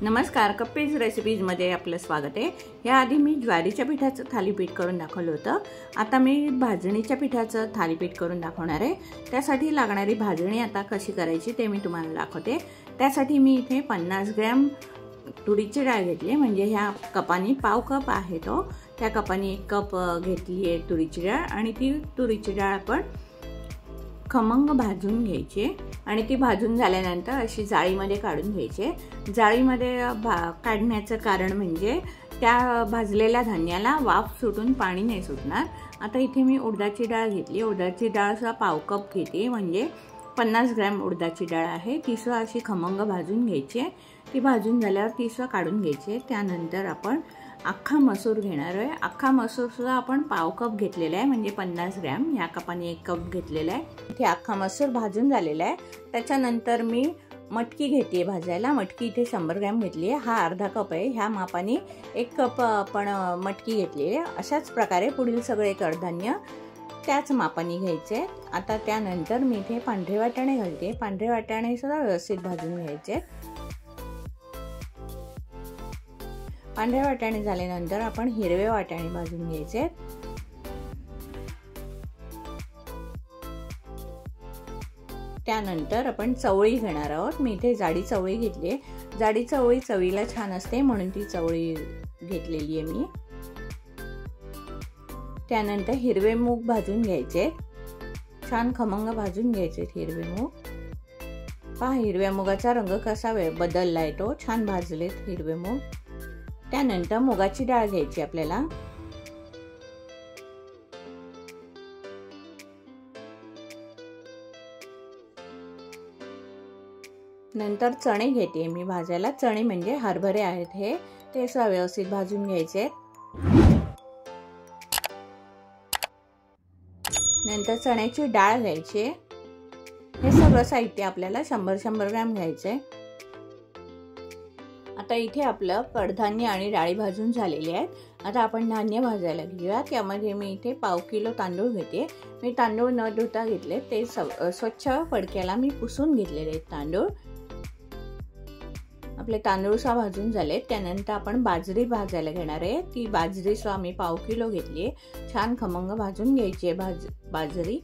नमस्कार, कप्पीज रेसिपीजमध्ये आपलं स्वागत आहे। याआधी मी ज्वारीच्या पिठाचं थालीपीठ करून दाखवलं होतं। आता मी भाजणीच्या पिठाचं थालीपीठ करून दाखवणार आहे। त्यासाठी लागणारी भाजणी आता कशी करायची ते मी तुम्हाला दाखवते। त्यासाठी मी इथे 50 ग्रॅम तुरीची डाळ घेतली, म्हणजे ह्या कपानी पाव कप आहे तो, त्या कपानी 1 कप घेतली आहे तुरीची डाळ। आणि ती तुरीची डाळ आपण खमंग भाजून घ्यायची आणि ती भाजून झाल्यानंतर अशी जाळीमध्ये काढून घ्यायची। जाळीमध्ये काढण्याचं कारण म्हणजे त्या भाजलेल्या धान्याला वाफ सुटून पाणी नाही सुटणार। आता इथे मी उडदाची डाळ घेतली, उडदाची डाळ सुद्धा पाव कप घेते, म्हणजे 50 ग्रॅम उडदाची डाळ आहे। ती सुद्धा अशी खमंग भाजून घ्यायची। ती भाजून झाल्यावर ती सुद्धा काढून घ्यायची। त्यानंतर आपण अख्खा मसूर घेणार आहे। अख्खा मसूर सुद्धा आपण पाव कप घेतलेला आहे, म्हणजे 50 ग्रॅम, या कपाने 1 कप घेतलेला आहे। इथे अख्खा मसूर भाजून झालेला आहे। त्याच्यानंतर मी मटकी घेते भाजायला। मटकी इथे 100 ग्रॅम घेतली आहे, हा अर्धा कप आहे। ह्या मापाने 1 कप आपण मटकी घेतली आहे। अशाच प्रकारे पुढील सगळे कडधान्य त्याच मापाने घ्यायचे। आता त्यानंतर मी इथे पांढरे वाटाणे घालते। पांढरे वाटाणे सुद्धा व्यवस्थित भाजून घ्यायचे। पांढरे वाटाणे झाल्यानंतर आपण हिरवे वाटाणे भाजून घ्यायचे। त्यानंतर आपण चवळी घेणार आहोत। मी इथे जाडी चवळी घेतली आहे। जाडी चवळी चवीला छान असते म्हणून ती चवळी घेतलेली आहे मी। त्यानंतर हिरवे मूग भाजून घ्यायचे, छान खमंग भाजून घ्यायचे हिरवे मूग। पहा हिरव्या मुगाचा रंग कसा बदललाय, तो छान भाजलेत हिरवे मूग। त्यानंतर मुगाची डाळ घ्यायची आपल्याला। नंतर चणे घेते मी भाजायला। चणे म्हणजे हरभरे आहेत हे, ते व्यवस्थित भाजून घ्यायचे। नंतर चण्याची डाळ घ्यायची। हे सगळं साहित्य आपल्याला 100 ग्रॅम घ्यायचे। आता इथे आपलं कडधान्य आणि डाळी भाजून झालेली आहेत। आता आपण धान्य भाजायला घेऊया। त्यामध्ये मी इथे पाव किलो तांदूळ घेते। मी तांदूळ न धुता घेतले, ते स्वच्छ फडक्याला मी पुसून घेतलेले आहेत तांदूळ। आपले तांदूळ सुद्धा भाजून झाले। त्यानंतर आपण बाजरी भाजायला घेणार आहे। ती बाजरी सुद्धा मी पाव किलो घेतली आहे। छान खमंग भाजून घ्यायची आहे बाजरी।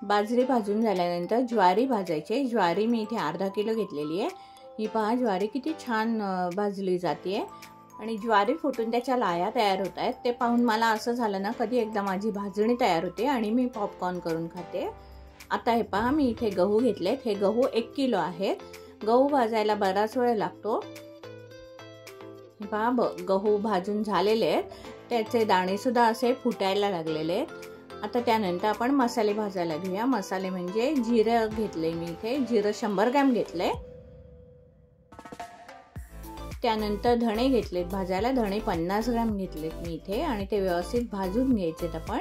बाजरी भाजून झाल्यानंतर ज्वारी भाजायची। ज्वारी मी इथे अर्धा किलो घेतलेली आहे। ही पहा ज्वारी किती छान भाजली जाते आणि ज्वारी फुटून त्याच्या लाया तयार होत आहेत। ते पाहून मला असं झालं ना, कधी एकदा माझी भाजणी तयार होते आणि मी पॉपकॉर्न करून खाते। आता हे पहा मी इथे गहू घेतलेत। हे गहू 1 किलो आहेत। गहू भाजायला बराच वेळ लागतो। हे पहा गहू भाजून झालेले आहेत, त्याचे दाणे सुद्धा असे फुटायला लागलेले आहेत। आता त्यानंतर आपण मसाले भाजायला घेऊया। मसाले म्हणजे जिरं घेतले मी इथे, जिरं 100 ग्रॅम घेतले। त्यानंतर धणे घेतलेत भाजायला। धणे 50 ग्रॅम घेतलेत मी इथे आणि ते व्यवस्थित भाजून घ्यायचेत आपण।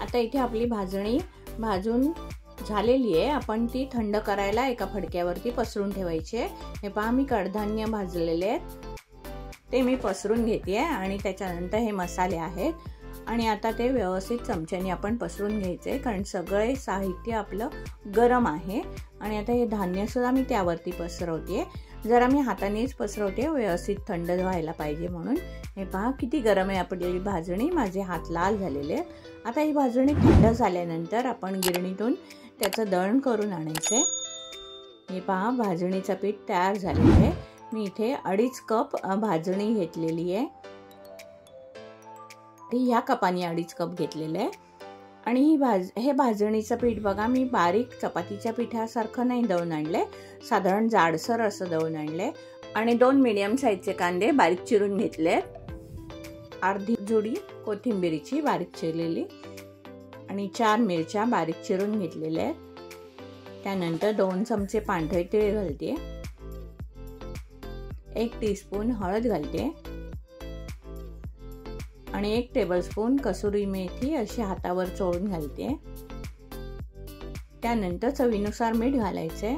आता इथे आपली भाजणी भाजून झालेली आहे। आपण ती थंड करायला एका फडक्यावरती पसरून ठेवायची आहे। हे पहा मी कडधान्य भाजलेले आहेत, ते मी पसरून घेते आणि त्याच्यानंतर हे मसाले आहेत आणि आता ते व्यवस्थित चमच्याने आपण पसरून घ्यायचे, कारण सगळे साहित्य आपलं गरम आहे। आणि आता हे धान्य सुद्धा मी त्यावरती पसरवते। जरा मी हातानेच पसरवते, व्यवस्थित थंड व्हायला पाहिजे म्हणून। हे पहा किती गरम आहे आपली भाजणी, माझे हात लाल झालेले आहेत। आता ही भाजणी थंड झाल्यानंतर आपण गिरणीतून त्याचं दळण करून आणायचे। हे पहा भाजणीचं पीठ तयार झालेलं आहे। मी इथे 2.5 कप भाजणी घेतलेली आहे। ह्या कपाने 2.5 कप घेतलेलं आहे। आणि हे भाजणीचं पीठ बघा, मी बारीक चपातीच्या पिठासारखं नाही दळून आणलंय, साधारण जाडसर असं दळून आणलंय। आणि 2 मीडियम साईजचे कांदे बारीक चिरून घेतले, अर्धी जुडी कोथिंबीरीची बारीक चिरलेली आणि 4 मिरच्या बारीक चिरून घेतलेल्या आहेत। त्यानंतर 2 चमचे पांढरे तीळ घालते, 1 टीस्पून हळद घालते आणि 1 टेबलस्पून कसुरी मेथी अशी हातावर चोळून घालते। त्यानंतर चवीनुसार मीठ घालायचे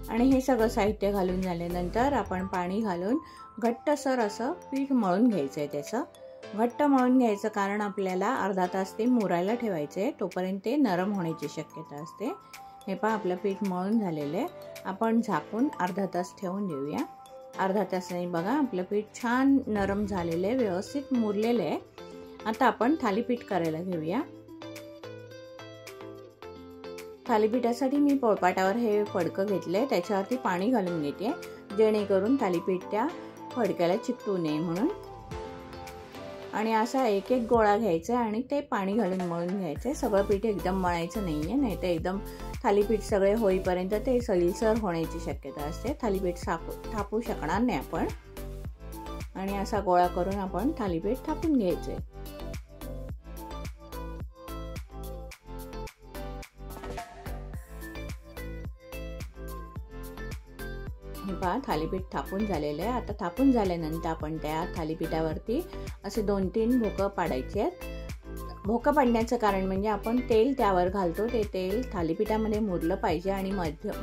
आणि हे सगळं साहित्य घालून झाल्यानंतर आपण पाणी घालून घट्टसर असं पीठ मळून घ्यायचंय त्याचं। घट्ट मळून घ्यायचं, कारण आपल्याला अर्धा तास ते मुरायला ठेवायचे, तोपर्यंत ते नरम होण्याची शक्यता असते। हे पहा आपलं पीठ मळून झालेलं आहे। आपण झाकून अर्धा तास ठेवून देऊया। अर्धा तासाने बघा आपलं पीठ छान नरम झालेलं आहे, व्यवस्थित मुरलेलं आहे। आता आपण थालीपीठ करायला घेऊया। थालीपीठासाठी मी पोळपाटावर हे फडकं घेतले, त्याच्यावरती पाणी घालून घेते, जेणेकरून थालीपीठ त्या फडक्याला चिकटू नये म्हणून। आणि असा एक एक गोळा घ्यायचा आणि ते पाणी घालून मळून घ्यायचे। सगळं पीठ एकदम मळायचं नाहीये, नाही तर एकदम थालीपीठ सगळे होईपर्यंत ते सैलसर होण्याची शक्यता असते। थालीपीठ थापू शकणार नाही आपण। आणि असा गोळा करून आपण थालीपीठ थापून घ्यायचे। हे पहा थालीपीठ थापून झालेलं आहे। आता थापून झाल्यानंतर आपण त्या थालीपीठावरती असे 2-3 भोकं पाडायचे आहेत। भोकं पाडण्याचं कारण म्हणजे आपण तेल त्यावर घालतो, ते तेल थालीपीठामध्ये मुरलं पाहिजे आणि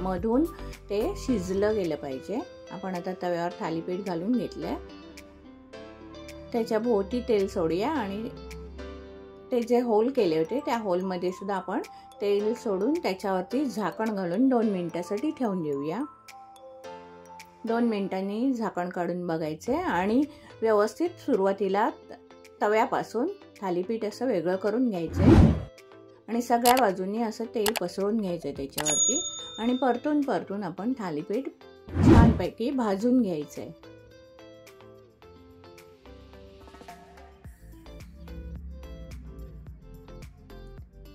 मधून ते शिजलं गेलं पाहिजे। आपण आता तव्यावर थालीपीठ घालून घेतलंय, त्याच्या भोवती तेल सोडूया आणि ते जे होल केले होते त्या होलमध्ये सुद्धा आपण तेल सोडून त्याच्यावरती झाकण घालून 2 मिनिटासाठी ठेवून देऊया। 2 मिनिटांनी झाकण काढून बघायचे आणि व्यवस्थित सुरुवातीला तव्यापासून थालीपीठ असं वेगळं करून घ्यायचे आणि सगळ्या बाजूंनी असं तेल पसरवून घ्यायचं त्याच्यावरती आणि परतून आपण थालीपीठ छानपैकी भाजून घ्यायचे।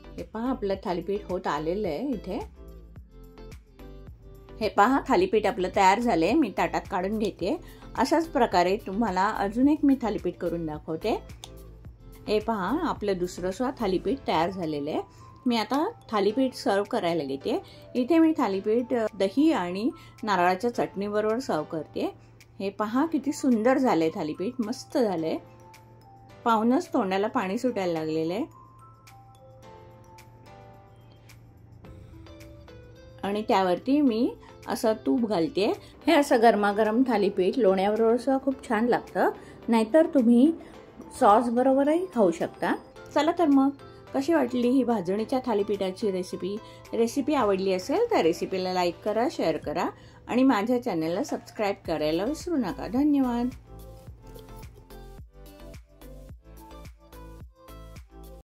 हे पहा आपलं थालीपीठ होत आलेलं आहे इथे। हे पहा थालीपीठ आपलं तयार झाले, मी ताटात काढून घेते। अशाच प्रकारे तुम्हाला अजून एक मी थालीपीठ करून दाखवते। हे पहा आपलं दुसरं सुद्धा थालीपीठ तयार झालेलं आहे। मी आता थालीपीठ सर्व करायला घेते। इथे मी थालीपीठ दही आणि नारळाच्या चटणीबरोबर सर्व करते। हे पहा किती सुंदर झाले थालीपीठ, मस्त झाले। पाहूनच तोंडाला पाणी सुटायला लागलेलं आहे। आणि त्यावरती मी असं तूप घालते। हे असं गरमागरम थालीपीठ लोण्याबरोबर सुद्धा खूप छान लागतं, नाहीतर तुम्ही सॉस बरोबरही खाऊ शकता। चला तर मग कशी वाटली ही भाजणीच्या थालीपीठाची रेसिपी आवडली असेल तर रेसिपीला लाईक करा, शेअर करा आणि माझ्या चॅनलला सबस्क्राईब करायला विसरू नका। धन्यवाद।